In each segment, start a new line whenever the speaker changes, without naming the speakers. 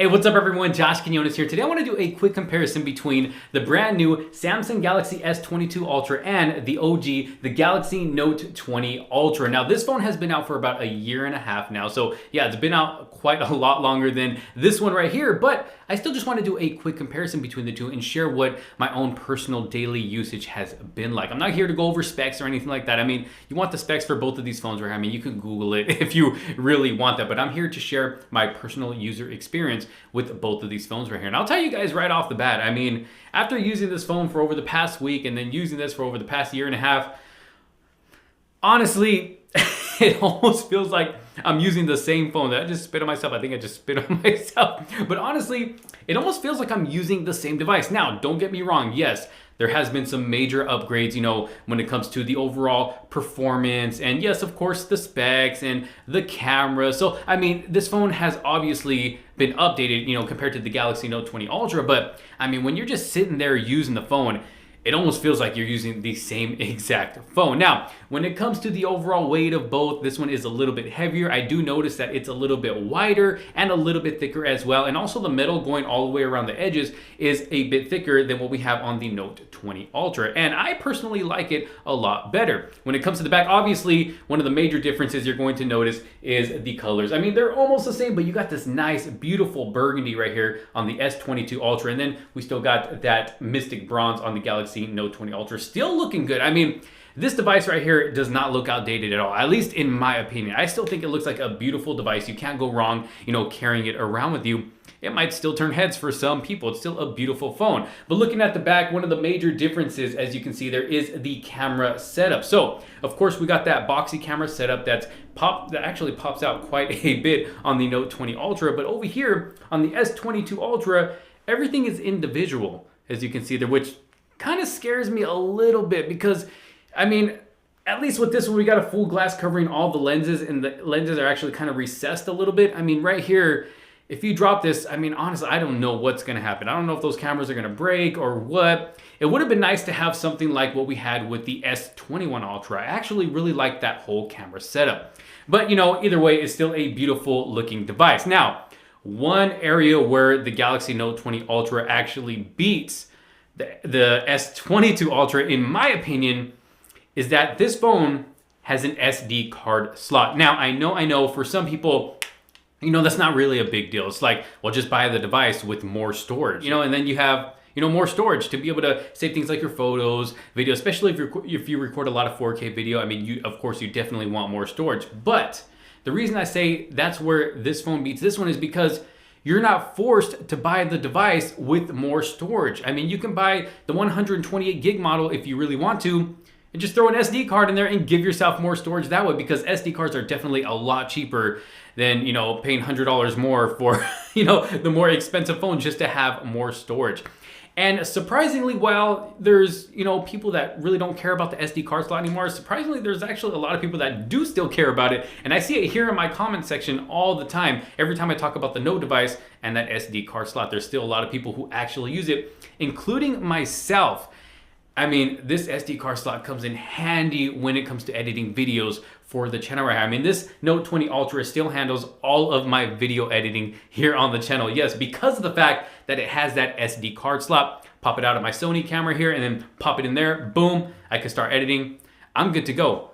Hey, what's up everyone? Josh Quinones here. Today I want to do a quick comparison between the brand new Samsung Galaxy S22 Ultra and the OG, the Galaxy Note 20 Ultra. Now this phone has been out for about a year and a half now. So yeah, it's been out quite a lot longer than this one right here, but I still just want to do a quick comparison between the two and share what my own personal daily usage has been like. I'm not here to go over specs or anything like that. I mean, you want the specs for both of these phones, right? I mean, you can Google it if you really want that, but I'm here to share my personal user experience with both of these phones right here. And I'll tell you guys right off the bat, I mean, after using this phone for over the past week and then using this for over the past year and a half, honestly, it almost feels like I'm using the same phone. I just spit on myself. I think I just spit on myself. But honestly, it almost feels like I'm using the same device. Now, don't get me wrong. Yes, there has been some major upgrades, you know, when it comes to the overall performance. And yes, of course, the specs and the camera. So, I mean, this phone has obviously been updated, you know, compared to the Galaxy Note 20 Ultra. But, I mean, when you're just sitting there using the phone, it almost feels like you're using the same exact phone. Now, when it comes to the overall weight of both, this one is a little bit heavier. I do notice that it's a little bit wider and a little bit thicker as well. And also the metal going all the way around the edges is a bit thicker than what we have on the Note 20 Ultra. And I personally like it a lot better. When it comes to the back, obviously, one of the major differences you're going to notice is the colors. I mean, they're almost the same, but you got this nice, beautiful burgundy right here on the S22 Ultra. And then we still got that mystic bronze on the Galaxy Note 20 Ultra. Still looking good. I mean, this device right here does not look outdated at all, at least in my opinion. I still think it looks like a beautiful device. You can't go wrong, you know, carrying it around with you. It might still turn heads for some people. It's still a beautiful phone. But looking at the back, one of the major differences, as you can see, there is the camera setup. So, of course, we got that boxy camera setup that actually pops out quite a bit on the Note 20 Ultra. But over here on the S22 Ultra, everything is individual, as you can see there, which kind of scares me a little bit because, I mean, at least with this one, we got a full glass covering all the lenses, and the lenses are actually kind of recessed a little bit. I mean, right here, if you drop this, I mean, honestly, I don't know what's going to happen. I don't know if those cameras are going to break or what. It would have been nice to have something like what we had with the S21 Ultra. I actually really like that whole camera setup. But, you know, either way, it's still a beautiful looking device. Now, one area where the Galaxy Note 20 Ultra actually beats the S22 Ultra, in my opinion, is that this phone has an SD card slot. Now, I know for some people, you know, that's not really a big deal. It's like, well, just buy the device with more storage, you know, and then you have, you know, more storage to be able to save things like your photos, video, especially if you record a lot of 4K video. I mean, of course, you definitely want more storage. But the reason I say that's where this phone beats this one is because you're not forced to buy the device with more storage. I mean, you can buy the 128 gig model if you really want to, and just throw an SD card in there and give yourself more storage that way, because SD cards are definitely a lot cheaper than, you know, paying $100 more for, you know, the more expensive phone just to have more storage. And surprisingly, while there's, you know, people that really don't care about the SD card slot anymore, surprisingly, there's actually a lot of people that do still care about it. And I see it here in my comment section all the time. Every time I talk about the Note device and that SD card slot, there's still a lot of people who actually use it, including myself. I mean, this SD card slot comes in handy when it comes to editing videos for the channel right here. I mean, this Note 20 Ultra still handles all of my video editing here on the channel. Yes, because of the fact that it has that SD card slot. Pop it out of my Sony camera here and then pop it in there. Boom, I can start editing. I'm good to go.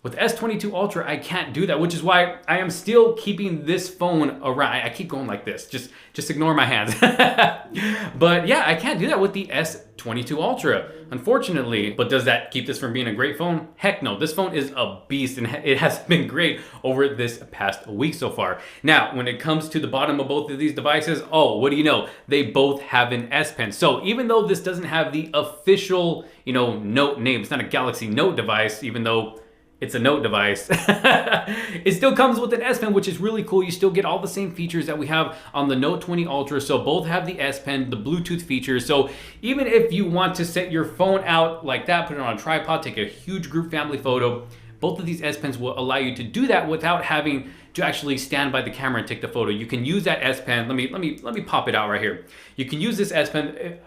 With S22 Ultra, I can't do that, which is why I am still keeping this phone around. I keep going like this. Just ignore my hands. But yeah, I can't do that with the S22 Ultra, unfortunately. But does that keep this from being a great phone? Heck no. This phone is a beast, and it has been great over this past week so far. Now, when it comes to the bottom of both of these devices, oh, what do you know? They both have an S Pen. So even though this doesn't have the official, you know, Note name, it's not a Galaxy Note device, even though it's a Note device. It still comes with an S Pen, which is really cool. You still get all the same features that we have on the Note 20 Ultra. So both have the S Pen, the Bluetooth features. So even if you want to set your phone out like that, put it on a tripod, take a huge group family photo, both of these S Pens will allow you to do that without having to actually stand by the camera and take the photo. You can use that S Pen. Let me pop it out right here. You can use this S Pen.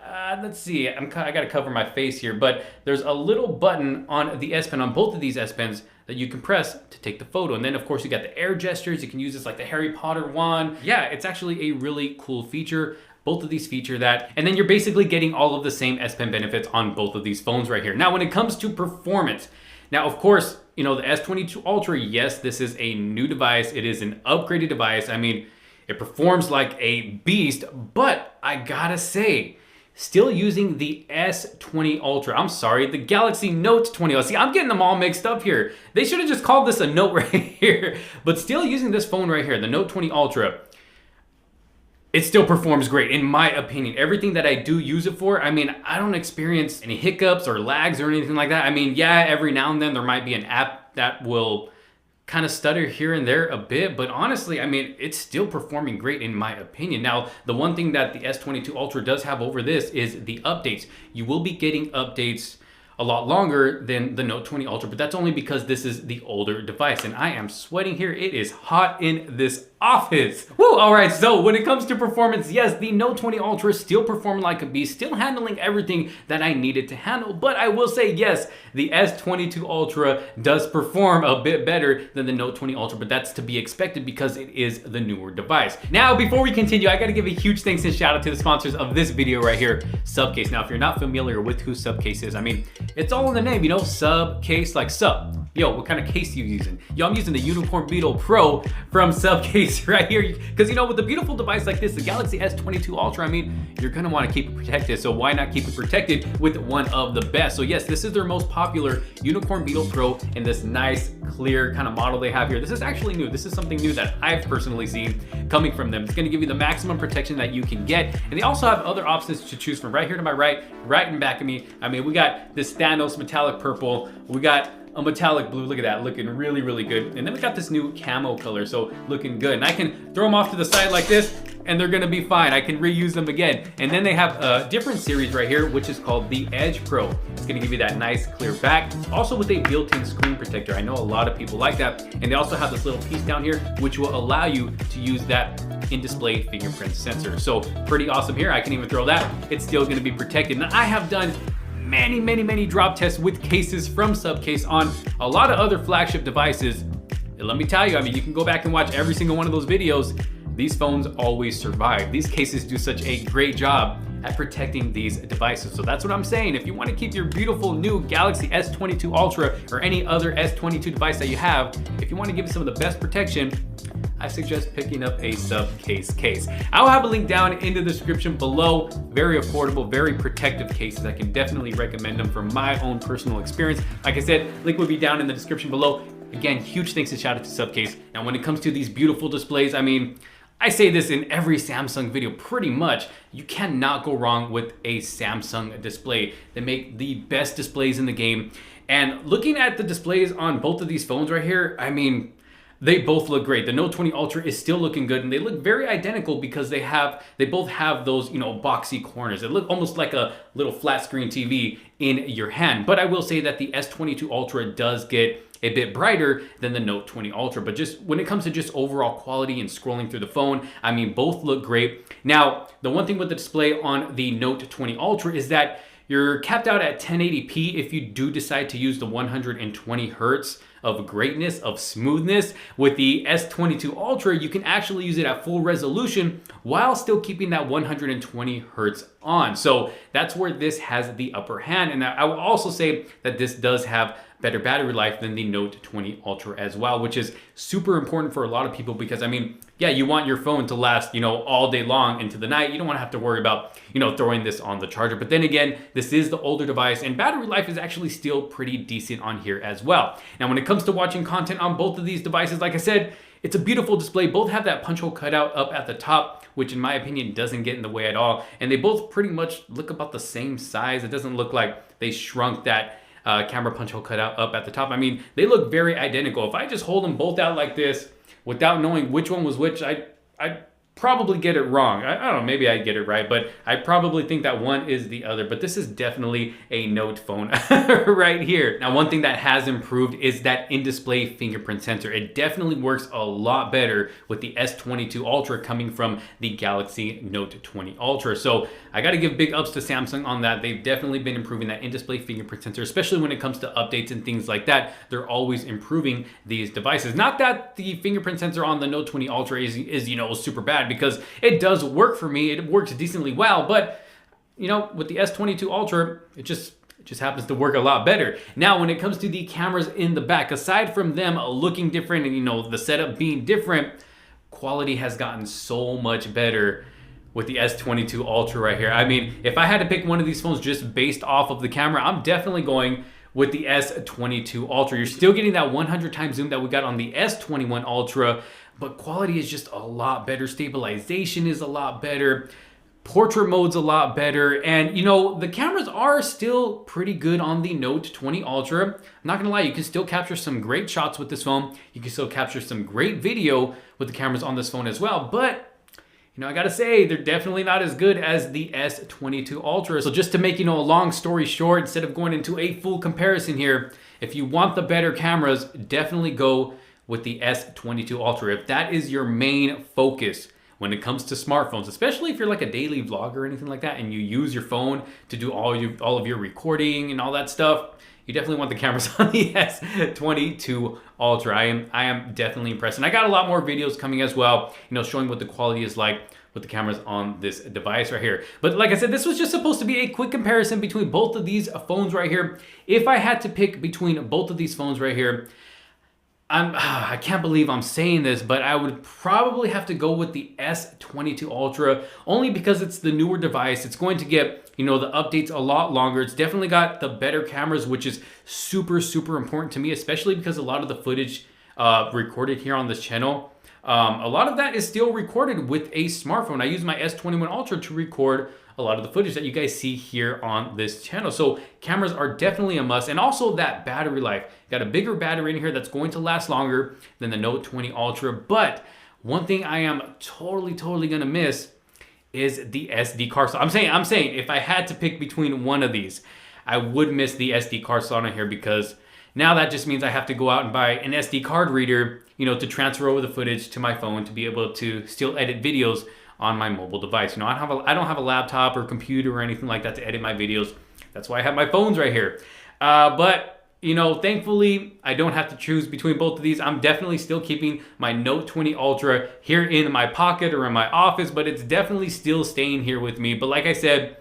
Let's see. I got to cover my face here, but there's a little button on the S Pen, on both of these S Pens, that you can press to take the photo. And then of course you got the air gestures. You can use this like the Harry Potter one. Yeah, it's actually a really cool feature. Both of these feature that. And then you're basically getting all of the same S Pen benefits on both of these phones right here. Now, when it comes to performance, now of course, you know, the S22 Ultra, yes, this is a new device. It is an upgraded device. I mean, it performs like a beast, but I gotta say, still using the S20 Ultra. I'm sorry, the Galaxy Note 20. See, I'm getting them all mixed up here. They should have just called this a Note right here. But still using this phone right here, the Note 20 Ultra, it still performs great, in my opinion. Everything that I do use it for, I mean, I don't experience any hiccups or lags or anything like that. I mean, yeah, every now and then there might be an app that will kind of stutter here and there a bit, but honestly, I mean, it's still performing great in my opinion. Now, the one thing that the S22 Ultra does have over this is the updates. You will be getting updates a lot longer than the Note 20 Ultra, but that's only because this is the older device, and I am sweating here. It is hot in this office. Woo! All right, so when it comes to performance, yes, the Note 20 Ultra is still performing like a beast, still handling everything that I needed to handle, but I will say, yes, the S22 Ultra does perform a bit better than the Note 20 Ultra, but that's to be expected because it is the newer device. Now, before we continue, I gotta give a huge thanks and shout out to the sponsors of this video right here, Subcase. Now, if you're not familiar with who Subcase is, I mean, it's all in the name, you know, Subcase, like sub. Yo, what kind of case are you using? Yo, I'm using the Unicorn Beetle Pro from Subcase right here, because you know, with a beautiful device like this, the Galaxy S22 Ultra, I mean, you're gonna want to keep it protected, so why not keep it protected with one of the best? So yes, this is their most popular Unicorn Beetle Pro in this nice clear kind of model they have here. This is actually new. This is something new that I've personally seen coming from them. It's going to give you the maximum protection that you can get, and they also have other options to choose from. Right here to my right in back of me, I mean, we got this Thanos metallic purple, we got a metallic blue. Look at that, looking really, really good. And then we got this new camo color, so looking good. And I can throw them off to the side like this, and they're gonna be fine. I can reuse them again. And then they have a different series right here, which is called the Edge Pro. It's gonna give you that nice clear back, also with a built-in screen protector. I know a lot of people like that. And they also have this little piece down here, which will allow you to use that in-display fingerprint sensor. So pretty awesome here. I can even throw that. It's still gonna be protected. Now, I have done many drop tests with cases from Subcase on a lot of other flagship devices. And let me tell you, I mean, you can go back and watch every single one of those videos. These phones always survive. These cases do such a great job at protecting these devices. So that's what I'm saying. If you want to keep your beautiful new Galaxy S22 Ultra or any other S22 device that you have, if you want to give it some of the best protection, I suggest picking up a Subcase case. I'll have a link down in the description below. Very affordable, very protective cases. I can definitely recommend them from my own personal experience. Like I said, link will be down in the description below. Again, huge thanks and shout out to Subcase. Now, when it comes to these beautiful displays, I mean, I say this in every Samsung video pretty much, you cannot go wrong with a Samsung display. They make the best displays in the game. And looking at the displays on both of these phones right here, I mean, they both look great. The Note 20 Ultra is still looking good, and they look very identical because they both have those, you know, boxy corners. It look almost like a little flat screen TV in your hand. But I will say that the S22 Ultra does get a bit brighter than the Note 20 Ultra. But just when it comes to just overall quality and scrolling through the phone, I mean, both look great. Now, the one thing with the display on the Note 20 Ultra is that you're capped out at 1080p if you do decide to use the 120 hertz of greatness, of smoothness. With the S22 Ultra, you can actually use it at full resolution while still keeping that 120 hertz on. So that's where this has the upper hand. And I will also say that this does have better battery life than the Note 20 Ultra as well, which is super important for a lot of people because, I mean, yeah, you want your phone to last, you know, all day long into the night. You don't want to have to worry about, you know, throwing this on the charger. But then again, this is the older device and battery life is actually still pretty decent on here as well. Now, when it comes to watching content on both of these devices, like I said, it's a beautiful display. Both have that punch hole cutout up at the top, which in my opinion doesn't get in the way at all. And they both pretty much look about the same size. It doesn't look like they shrunk that camera punch hole cutout up at the top. I mean, they look very identical. If I just hold them both out like this without knowing which one was which, I probably get it wrong. I don't know, maybe I get it right, but I probably think that one is the other. But this is definitely a Note phone right here. Now, one thing that has improved is that in-display fingerprint sensor. It definitely works a lot better with the S22 Ultra coming from the Galaxy Note 20 Ultra. So I gotta give big ups to Samsung on that. They've definitely been improving that in-display fingerprint sensor, especially when it comes to updates and things like that. They're always improving these devices. Not that the fingerprint sensor on the Note 20 Ultra is you know, super bad, because it does work for me. It works decently well, but you know, with the S22 Ultra, it just happens to work a lot better. Now, when it comes to the cameras in the back, aside from them looking different and you know, the setup being different, quality has gotten so much better with the S22 Ultra right here. I mean, if I had to pick one of these phones just based off of the camera, I'm definitely going with the S22 Ultra. You're still getting that 100 times zoom that we got on the S21 Ultra, but quality is just a lot better. Stabilization is a lot better. Portrait mode's a lot better. And you know, the cameras are still pretty good on the Note 20 Ultra. I'm not gonna lie, you can still capture some great shots with this phone. You can still capture some great video with the cameras on this phone as well. But you know, I gotta say, they're definitely not as good as the S22 Ultra. So just to make, you know, a long story short, instead of going into a full comparison here, if you want the better cameras, definitely go with the S22 Ultra. If that is your main focus when it comes to smartphones, especially if you're like a daily vlogger or anything like that, and you use your phone to do all of your recording and all that stuff, you definitely want the cameras on the S22 Ultra. I am definitely impressed. And I got a lot more videos coming as well, you know, showing what the quality is like with the cameras on this device right here. But like I said, this was just supposed to be a quick comparison between both of these phones right here. If I had to pick between both of these phones right here, I can't believe I'm saying this, but I would probably have to go with the S22 Ultra, only because it's the newer device. It's going to get, you know, the updates a lot longer. It's definitely got the better cameras, which is super, super important to me, especially because a lot of the footage recorded here on this channel, a lot of that is still recorded with a smartphone. I use my S21 Ultra to record a lot of the footage that you guys see here on this channel. So cameras are definitely a must. And also that battery life. Got a bigger battery in here that's going to last longer than the Note 20 Ultra. But one thing I am totally gonna miss is the SD card slot. I'm saying if I had to pick between one of these, I would miss the SD card slot on here, because now that just means I have to go out and buy an SD card reader, you know, to transfer over the footage to my phone to be able to still edit videos on my mobile device. You know, I don't have a laptop or computer or anything like that to edit my videos. That's why I have my phones right here. But you know, thankfully, I don't have to choose between both of these. I'm definitely still keeping my Note 20 Ultra here in my pocket or in my office, but it's definitely still staying here with me. But like I said,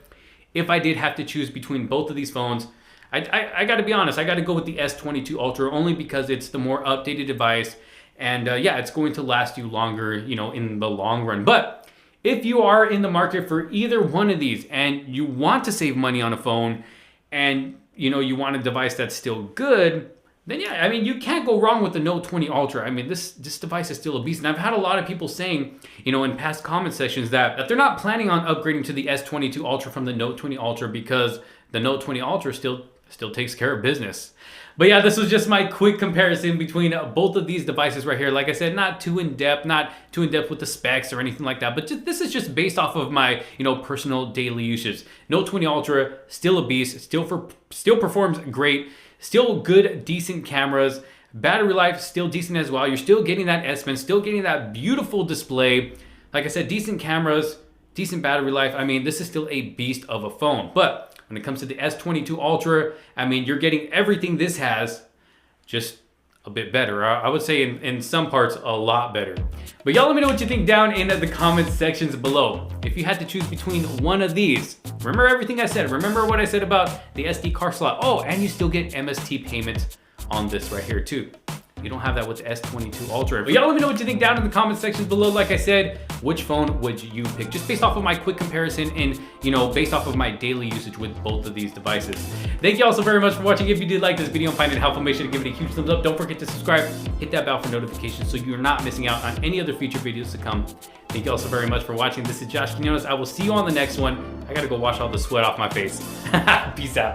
if I did have to choose between both of these phones, I gotta be honest, I gotta go with the S22 Ultra, only because it's the more updated device. And yeah, it's going to last you longer, you know, in the long run. But if you are in the market for either one of these and you want to save money on a phone and you know, you want a device that's still good, then yeah, I mean, you can't go wrong with the Note 20 Ultra. I mean, this device is still a beast. And I've had a lot of people saying, you know, in past comment sections that they're not planning on upgrading to the S22 Ultra from the Note 20 Ultra, because the Note 20 Ultra still takes care of business. But yeah, this was just my quick comparison between both of these devices right here. Like I said, not too in depth with the specs or anything like that. But this is just based off of my, you know, personal daily usage. Note 20 Ultra, still a beast, still performs great, still good, decent cameras. Battery life, still decent as well. You're still getting that S-Pen, still getting that beautiful display. Like I said, decent cameras, decent battery life. I mean, this is still a beast of a phone. But when it comes to the S22 Ultra, I mean, you're getting everything this has, just a bit better. I would say in some parts, a lot better. But y'all let me know what you think down in the comment sections below. If you had to choose between one of these, remember everything I said. Remember what I said about the SD card slot. Oh, and you still get MST payments on this right here too. You don't have that with the S22 Ultra. But y'all let me know what you think down in the comment sections below. Like I said, which phone would you pick? Just based off of my quick comparison and, you know, based off of my daily usage with both of these devices. Thank you all so very much for watching. If you did like this video and find it helpful, make sure to give it a huge thumbs up. Don't forget to subscribe, hit that bell for notifications so you're not missing out on any other future videos to come. Thank you all so very much for watching. This is Josh Quinones. I will see you on the next one. I gotta go wash all the sweat off my face. Peace out.